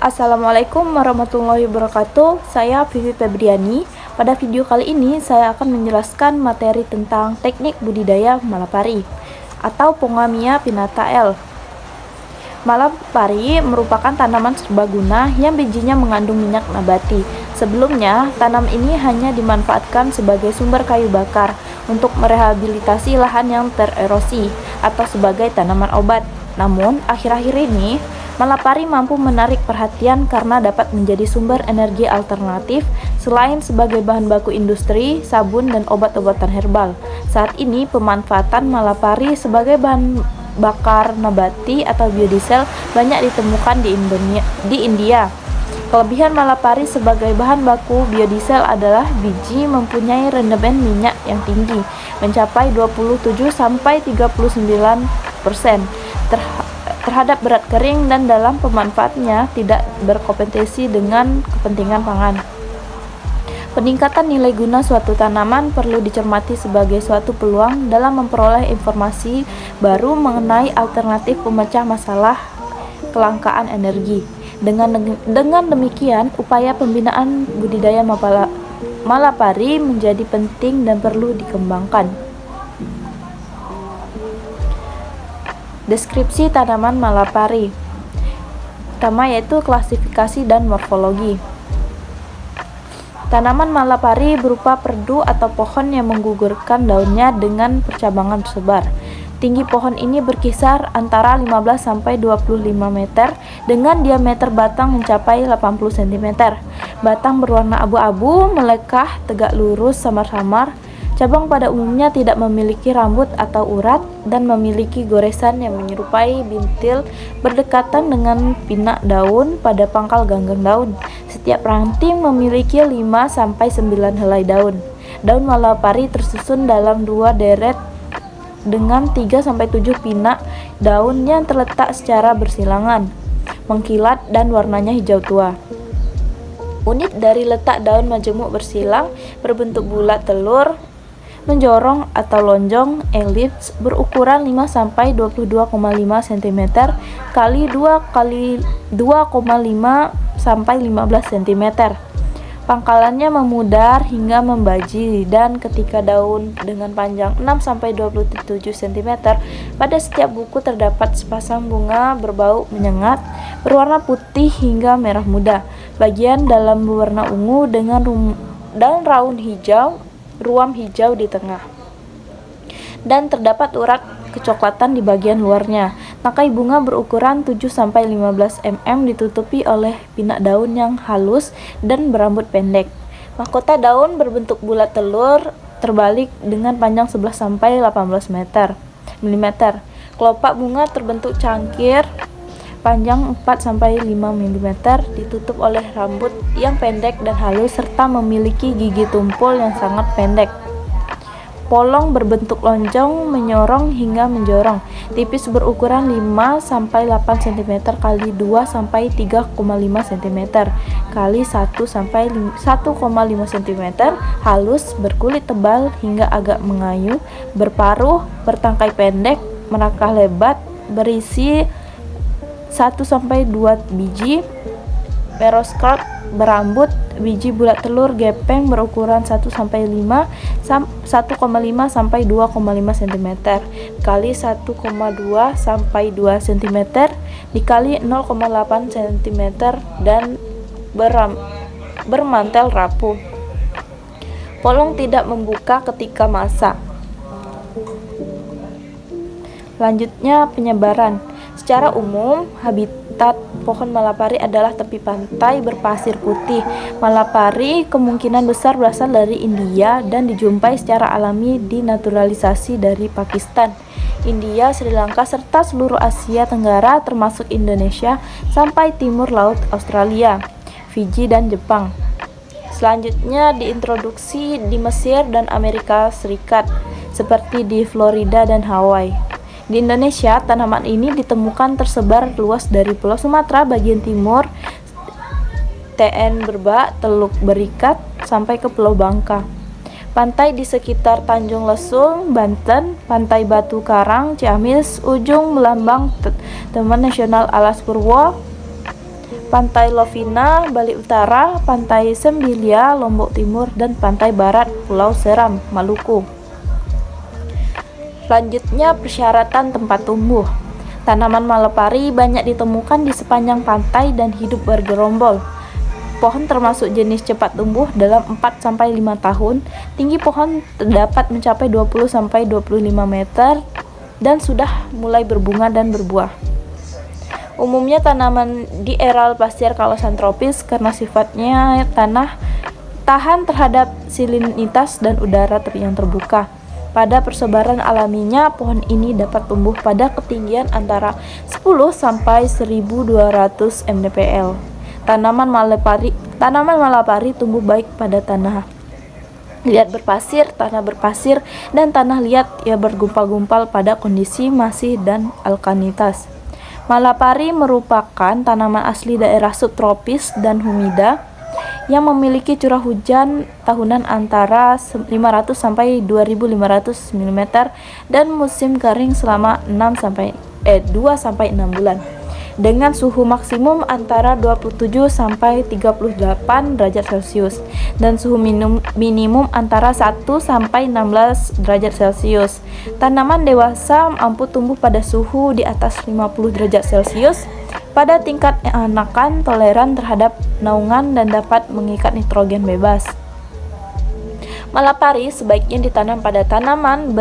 Assalamualaikum warahmatullahi wabarakatuh. Saya Vivi Febriani. Pada video kali ini saya akan menjelaskan materi tentang teknik budidaya malapari atau Pongamia pinnata L. Malapari merupakan tanaman serbaguna yang bijinya mengandung minyak nabati. Sebelumnya, tanam ini hanya dimanfaatkan sebagai sumber kayu bakar untuk merehabilitasi lahan yang tererosi atau sebagai tanaman obat. Namun, akhir-akhir ini malapari mampu menarik perhatian karena dapat menjadi sumber energi alternatif selain sebagai bahan baku industri, sabun, dan obat-obatan herbal. Saat ini pemanfaatan malapari sebagai bahan bakar nabati atau biodiesel banyak ditemukan di India. Kelebihan malapari sebagai bahan baku biodiesel adalah biji mempunyai rendemen minyak yang tinggi, mencapai 27-39% terhadap berat kering, dan dalam pemanfaatnya tidak berkompetisi dengan kepentingan pangan. Peningkatan nilai guna suatu tanaman perlu dicermati sebagai suatu peluang dalam memperoleh informasi baru mengenai alternatif pemecah masalah kelangkaan energi. Dengan demikian, upaya pembinaan budidaya malapari menjadi penting dan perlu dikembangkan. Deskripsi tanaman malapari. Pertama yaitu klasifikasi dan morfologi. Tanaman malapari berupa perdu atau pohon yang menggugurkan daunnya dengan percabangan tersebar. Tinggi pohon ini berkisar antara 15-25 meter dengan diameter batang mencapai 80 cm. Batang berwarna abu-abu, melekah, tegak lurus, samar-samar. Cabang pada umumnya tidak memiliki rambut atau urat dan memiliki goresan yang menyerupai bintil berdekatan dengan pinak daun pada pangkal ganggang daun. Setiap ranting memiliki 5-9 helai daun. Daun malapari tersusun dalam 2 deret dengan 3-7 pinak daun yang terletak secara bersilangan, mengkilat, dan warnanya hijau tua. Unit dari letak daun majemuk bersilang berbentuk bulat telur, menjorong atau lonjong, elips, berukuran 5-22,5 cm kali 2,5 sampai 15 cm. Pangkalannya memudar hingga membaji, dan ketika daun dengan panjang 6-27 cm, pada setiap buku terdapat sepasang bunga berbau menyengat, berwarna putih hingga merah muda. Bagian dalam berwarna ungu dengan ruam hijau di tengah, dan terdapat urat kecoklatan di bagian luarnya. Tangkai bunga berukuran 7-15 mm ditutupi oleh pinak daun yang halus dan berambut pendek. Mahkota daun berbentuk bulat telur terbalik dengan panjang 11-18 mm. Kelopak bunga terbentuk cangkir panjang 4-5 mm, ditutup oleh rambut yang pendek dan halus serta memiliki gigi tumpul yang sangat pendek. Polong berbentuk lonjong, menyorong hingga menjorong, tipis, berukuran 5-8 cm kali 2-3,5 cm kali 1-1,5 cm, halus, berkulit tebal hingga agak mengayu, berparuh, bertangkai pendek, merangkah lebat, berisi 1-2 biji, peroskop, berambut, biji bulat telur gepeng berukuran 1,5 sampai 2,5 cm kali 1,2 sampai 2 cm dikali 0,8 cm dan bermantel rapuh. Polong tidak membuka ketika masak. Selanjutnya, penyebaran. Secara umum, habitat pohon malapari adalah tepi pantai berpasir putih. Malapari kemungkinan besar berasal dari India dan dijumpai secara alami dinaturalisasi dari Pakistan, India, Sri Lanka, serta seluruh Asia Tenggara termasuk Indonesia sampai timur laut Australia, Fiji, dan Jepang. Selanjutnya diintroduksi di Mesir dan Amerika Serikat, seperti di Florida dan Hawaii. Di Indonesia, tanaman ini ditemukan tersebar luas dari Pulau Sumatera bagian timur, TN Berbak, Teluk Berikat, sampai ke Pulau Bangka. Pantai di sekitar Tanjung Lesung, Banten, Pantai Batu Karang, Ciamis, ujung Melambang, Taman Nasional Alas Purwo, Pantai Lovina, Bali Utara, Pantai Sembilia, Lombok Timur, dan Pantai Barat, Pulau Seram, Maluku. Selanjutnya, persyaratan tempat tumbuh. Tanaman malapari banyak ditemukan di sepanjang pantai dan hidup bergerombol. Pohon termasuk jenis cepat tumbuh dalam 4-5 tahun. Tinggi pohon dapat mencapai 20-25 meter dan sudah mulai berbunga dan berbuah. Umumnya tanaman di areal pasir kawasan tropis karena sifatnya tanah tahan terhadap salinitas dan udara yang terbuka. Pada persebaran alaminya, pohon ini dapat tumbuh pada ketinggian antara 10 sampai 1200 mdpl. Tanaman malapari tumbuh baik pada tanah liat berpasir, tanah berpasir, dan tanah liat yang bergumpal-gumpal pada kondisi masih dan alkalinitas. Malapari merupakan tanaman asli daerah subtropis dan humida yang memiliki curah hujan tahunan antara 500 sampai 2500 mm dan musim kering selama 2 sampai 6 bulan dengan suhu maksimum antara 27 sampai 38 derajat Celcius dan suhu minimum antara 1 sampai 16 derajat Celcius. Tanaman dewasa mampu tumbuh pada suhu di atas 50 derajat Celcius pada tingkat anakan toleran terhadap naungan dan dapat mengikat nitrogen bebas. Malapari sebaiknya ditanam pada tanaman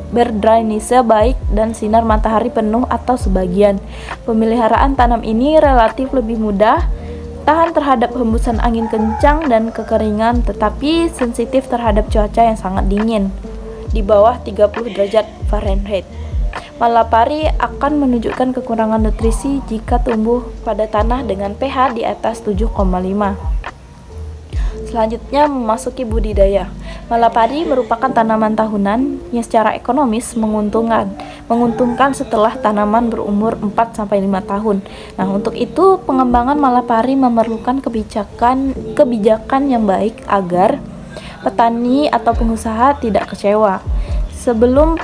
berdrainase baik dan sinar matahari penuh atau sebagian. Pemeliharaan tanam ini relatif lebih mudah, tahan terhadap hembusan angin kencang dan kekeringan, tetapi sensitif terhadap cuaca yang sangat dingin, di bawah 30 derajat Fahrenheit. Malapari akan menunjukkan kekurangan nutrisi jika tumbuh pada tanah dengan pH di atas 7,5. Selanjutnya memasuki budidaya. Malapari merupakan tanaman tahunan yang secara ekonomis menguntungkan setelah tanaman berumur 4-5 tahun. Nah, untuk itu pengembangan malapari memerlukan kebijakan yang baik agar petani atau pengusaha tidak kecewa. Sebelum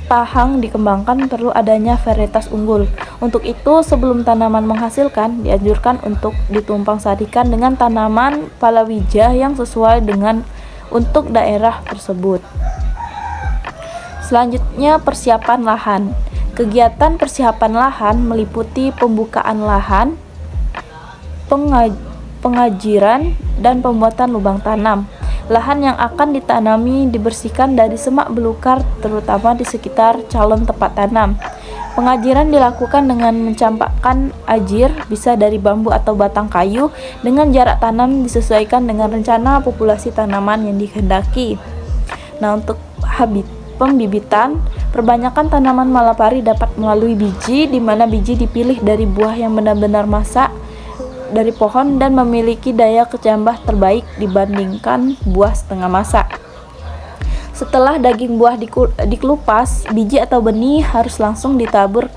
pahang dikembangkan perlu adanya varietas unggul. Untuk itu, sebelum tanaman menghasilkan, dianjurkan untuk ditumpang sarikan dengan tanaman palawija yang sesuai dengan untuk daerah tersebut. Selanjutnya, persiapan lahan. Kegiatan persiapan lahan meliputi pembukaan lahan, pengajiran, dan pembuatan lubang tanam. Lahan yang akan ditanami dibersihkan dari semak belukar terutama di sekitar calon tempat tanam. Pengajiran dilakukan dengan mencampakkan ajir, bisa dari bambu atau batang kayu, dengan jarak tanam disesuaikan dengan rencana populasi tanaman yang dikehendaki. Nah, untuk pembibitan, perbanyakan tanaman malapari dapat melalui biji, di mana biji dipilih dari buah yang benar-benar masak dari pohon dan memiliki daya kecambah terbaik dibandingkan buah setengah masak. Setelah daging buah dikelupas, biji atau benih harus langsung ditabur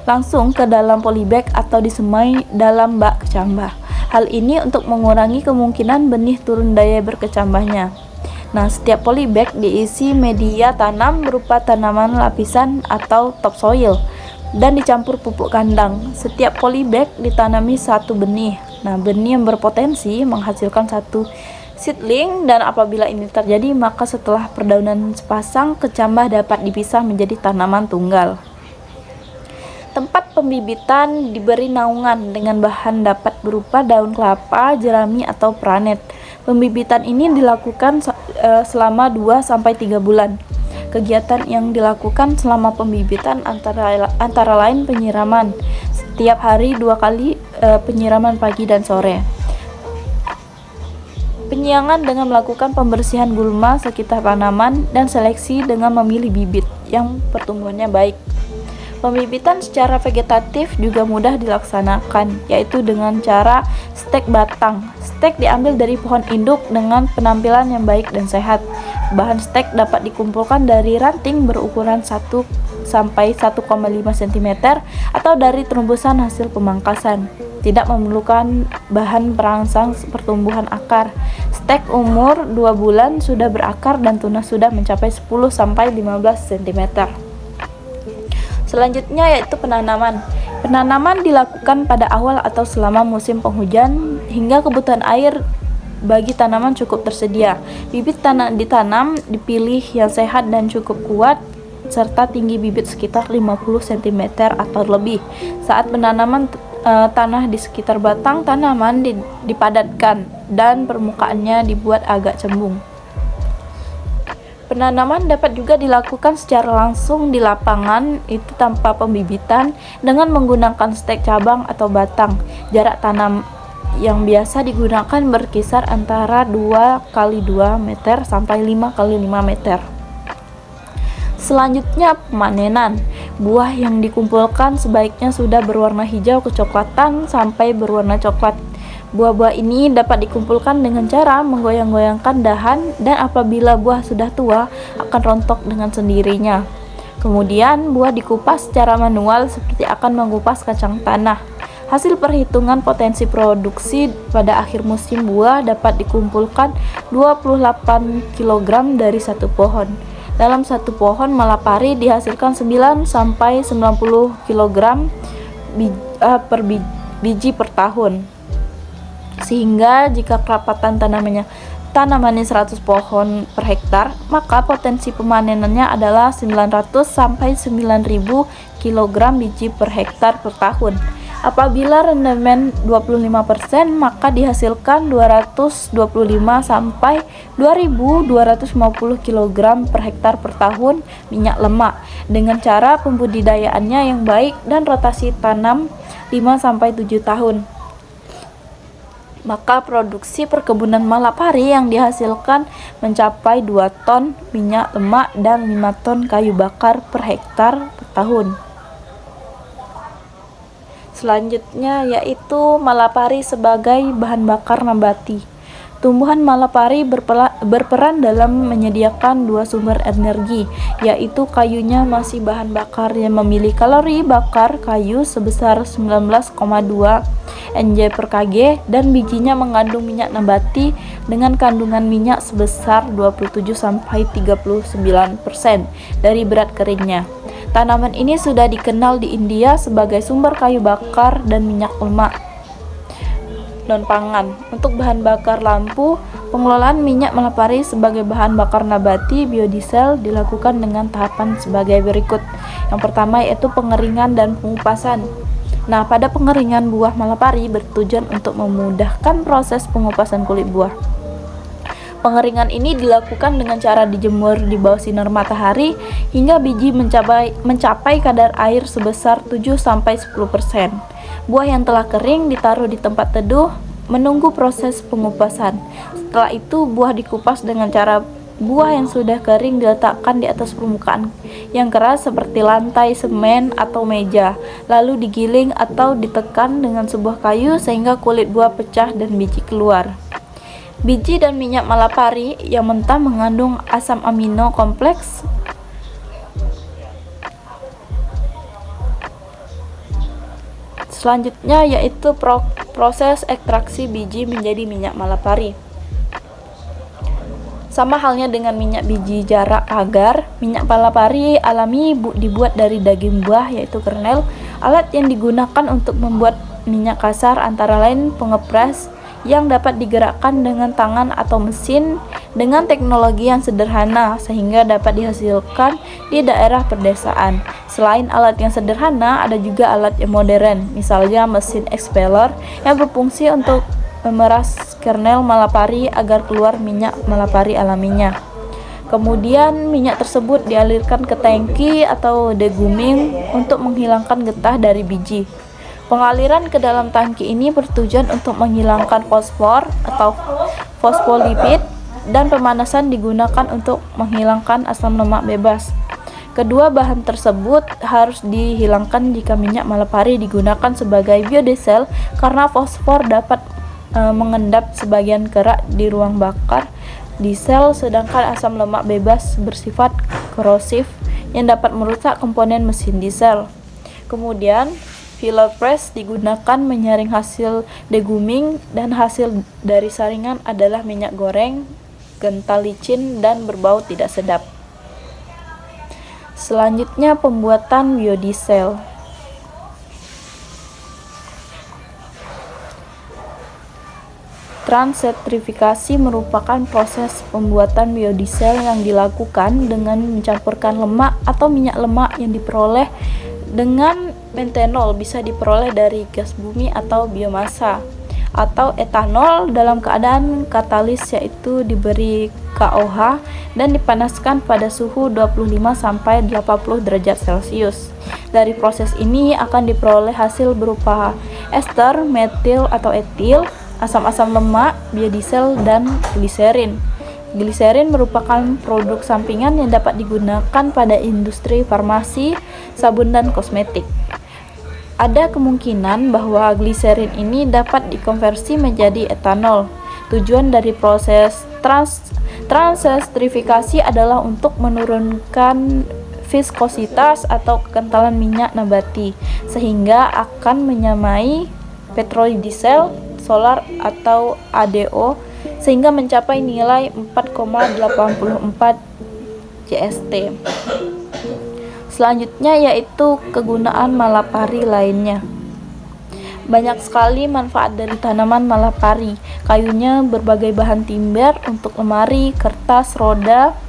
langsung ke dalam polybag atau disemai dalam bak kecambah. Hal ini untuk mengurangi kemungkinan benih turun daya berkecambahnya. Nah, setiap polybag diisi media tanam berupa tanaman lapisan atau topsoil dan dicampur pupuk kandang. Setiap polybag ditanami satu benih. Nah, benih yang berpotensi menghasilkan satu seedling, dan apabila ini terjadi maka setelah perdaunan sepasang, kecambah dapat dipisah menjadi tanaman tunggal. Tempat pembibitan diberi naungan dengan bahan dapat berupa daun kelapa, jerami, atau pranet. Pembibitan ini dilakukan selama 2-3 bulan. Kegiatan yang dilakukan selama pembibitan antara lain penyiraman. Setiap hari 2 kali penyiraman pagi dan sore. Penyiangan dengan melakukan pembersihan gulma sekitar tanaman dan seleksi dengan memilih bibit yang pertumbuhannya baik. Pembibitan secara vegetatif juga mudah dilaksanakan, yaitu dengan cara stek batang. Stek diambil dari pohon induk dengan penampilan yang baik dan sehat. Bahan stek dapat dikumpulkan dari ranting berukuran 1 sampai 1,5 cm atau dari terumbusan hasil pemangkasan. Tidak memerlukan bahan perangsang pertumbuhan akar. Stek umur 2 bulan sudah berakar dan tunas sudah mencapai 10 sampai 15 cm. Selanjutnya yaitu penanaman. Penanaman dilakukan pada awal atau selama musim penghujan hingga kebutuhan air bagi tanaman cukup tersedia. Bibit ditanam dipilih yang sehat dan cukup kuat serta tinggi bibit sekitar 50 cm atau lebih. Saat penanaman tanah di sekitar batang tanaman dipadatkan dan permukaannya dibuat agak cembung. Penanaman dapat juga dilakukan secara langsung di lapangan, itu tanpa pembibitan, dengan menggunakan stek cabang atau batang. Jarak tanam yang biasa digunakan berkisar antara 2x2 meter sampai 5x5 meter. Selanjutnya pemanenan. Buah yang dikumpulkan sebaiknya sudah berwarna hijau kecoklatan sampai berwarna coklat. Buah-buah ini dapat dikumpulkan dengan cara menggoyang-goyangkan dahan, dan apabila buah sudah tua akan rontok dengan sendirinya. Kemudian buah dikupas secara manual seperti akan mengupas kacang tanah. Hasil perhitungan potensi produksi pada akhir musim buah dapat dikumpulkan 28 kg dari satu pohon. Dalam satu pohon malapari dihasilkan 9 sampai 90 kg biji per tahun. Sehingga jika kerapatan tanamannya 100 pohon per hektar, maka potensi pemanenannya adalah 900 sampai 9000 kg biji per hektar per tahun. Apabila rendemen 25%, maka dihasilkan 225 sampai 2250 kg per hektar per tahun minyak lemak dengan cara pembudidayaannya yang baik dan rotasi tanam 5 sampai 7 tahun. Maka produksi perkebunan Malapari yang dihasilkan mencapai 2 ton minyak lemak dan 5 ton kayu bakar per hektar per tahun. Selanjutnya yaitu Malapari sebagai bahan bakar nabati. Tumbuhan Malapari berperan dalam menyediakan dua sumber energi, yaitu kayunya masih bahan bakar yang memiliki kalori bakar kayu sebesar 19,2 Nj per kg, dan bijinya mengandung minyak nabati dengan kandungan minyak sebesar 27-39% dari berat keringnya. Tanaman ini sudah dikenal di India sebagai sumber kayu bakar dan minyak lemak. Non-pangan. Untuk bahan bakar lampu, pengelolaan minyak Malapari sebagai bahan bakar nabati biodiesel dilakukan dengan tahapan sebagai berikut. Yang pertama yaitu pengeringan dan pengupasan. Nah, pada pengeringan buah Malapari bertujuan untuk memudahkan proses pengupasan kulit buah. Pengeringan ini dilakukan dengan cara dijemur di bawah sinar matahari hingga biji mencapai kadar air sebesar 7-10%. Buah yang telah kering ditaruh di tempat teduh menunggu proses pengupasan. Setelah itu buah dikupas dengan cara buah yang sudah kering diletakkan di atas permukaan yang keras seperti lantai semen atau meja, lalu digiling atau ditekan dengan sebuah kayu sehingga kulit buah pecah dan biji keluar. Biji dan minyak Malapari yang mentah mengandung asam amino kompleks selanjutnya yaitu proses ekstraksi biji menjadi minyak Malapari. Sama halnya dengan minyak biji jarak agar, minyak Malapari alami dibuat dari daging buah yaitu kernel. Alat yang digunakan untuk membuat minyak kasar antara lain pengepres yang dapat digerakkan dengan tangan atau mesin dengan teknologi yang sederhana sehingga dapat dihasilkan di daerah pedesaan. Selain alat yang sederhana, ada juga alat yang modern, misalnya mesin expeller yang berfungsi untuk memeras kernel Malapari agar keluar minyak Malapari alaminya. Kemudian minyak tersebut dialirkan ke tangki atau deguming untuk menghilangkan getah dari biji. Pengaliran ke dalam tangki ini bertujuan untuk menghilangkan fosfor atau fosfolipid, dan pemanasan digunakan untuk menghilangkan asam lemak bebas. Kedua bahan tersebut harus dihilangkan jika minyak Malapari digunakan sebagai biodiesel karena fosfor dapat mengendap sebagian kerak di ruang bakar diesel, sedangkan asam lemak bebas bersifat korosif yang dapat merusak komponen mesin diesel. Kemudian filler press digunakan menyaring hasil deguming, dan hasil dari saringan adalah minyak goreng, kental licin dan berbau tidak sedap. Selanjutnya pembuatan biodiesel. Transetrifikasi merupakan proses pembuatan biodiesel yang dilakukan dengan mencampurkan lemak atau minyak lemak yang diperoleh dengan metanol, bisa diperoleh dari gas bumi atau biomasa, atau etanol dalam keadaan katalis, yaitu diberi KOH dan dipanaskan pada suhu 25 sampai 80 derajat Celcius. Dari proses ini akan diperoleh hasil berupa ester, metil atau etil, asam-asam lemak, biodiesel, dan gliserin. Gliserin merupakan produk sampingan yang dapat digunakan pada industri farmasi, sabun, dan kosmetik. Ada kemungkinan bahwa gliserin ini dapat dikonversi menjadi etanol. Tujuan dari proses transestrifikasi adalah untuk menurunkan viskositas atau kekentalan minyak nabati sehingga akan menyamai petrodiesel solar atau ADO sehingga mencapai nilai 4,84 CST. Selanjutnya yaitu kegunaan malapari lainnya. Banyak sekali manfaat dari tanaman malapari. Kayunya berbagai bahan timber untuk lemari, kertas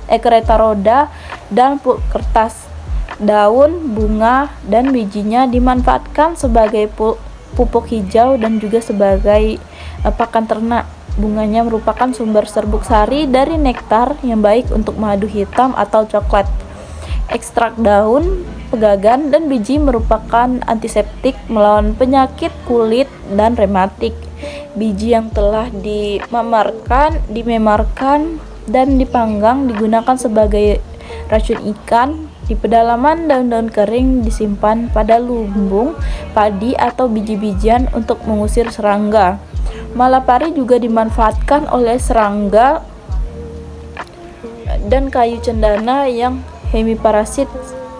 kereta roda, dan kertas. Daun, bunga, dan bijinya dimanfaatkan sebagai pupuk hijau dan juga sebagai pakan ternak. Bunganya merupakan sumber serbuk sari dari nektar yang baik untuk madu hitam atau coklat. Ekstrak daun, pegagan, dan biji merupakan antiseptik melawan penyakit kulit dan rematik. Biji yang telah dimemarkan, dan dipanggang digunakan sebagai racun ikan. Di pedalaman, daun-daun kering disimpan pada lumbung padi atau biji-bijian untuk mengusir serangga. Malapari juga dimanfaatkan oleh serangga dan kayu cendana yang hemiparasit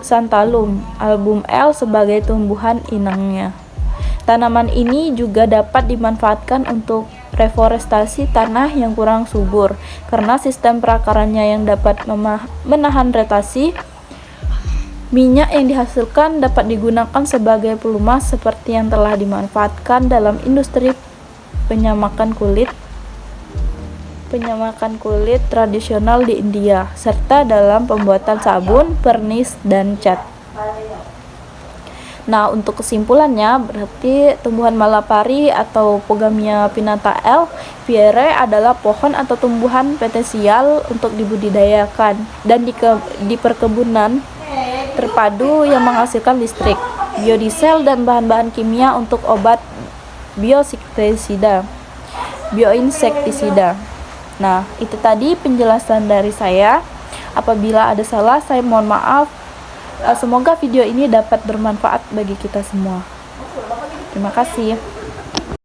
Santalum album L sebagai tumbuhan inangnya. Tanaman ini juga dapat dimanfaatkan untuk reforestasi tanah yang kurang subur karena sistem perakarannya yang dapat menahan retasi. Minyak yang dihasilkan dapat digunakan sebagai pelumas seperti yang telah dimanfaatkan dalam industri penyamakan kulit tradisional di India, serta dalam pembuatan sabun, pernis, dan cat. Nah, untuk kesimpulannya, berarti tumbuhan malapari atau Pogamia pinnata L. Pierre adalah pohon atau tumbuhan potensial untuk dibudidayakan dan di perkebunan terpadu yang menghasilkan listrik, biodiesel, dan bahan-bahan kimia untuk obat bioinsektisida. Nah, itu tadi penjelasan dari saya. Apabila ada salah, saya mohon maaf. Semoga video ini dapat bermanfaat bagi kita semua. Terima kasih.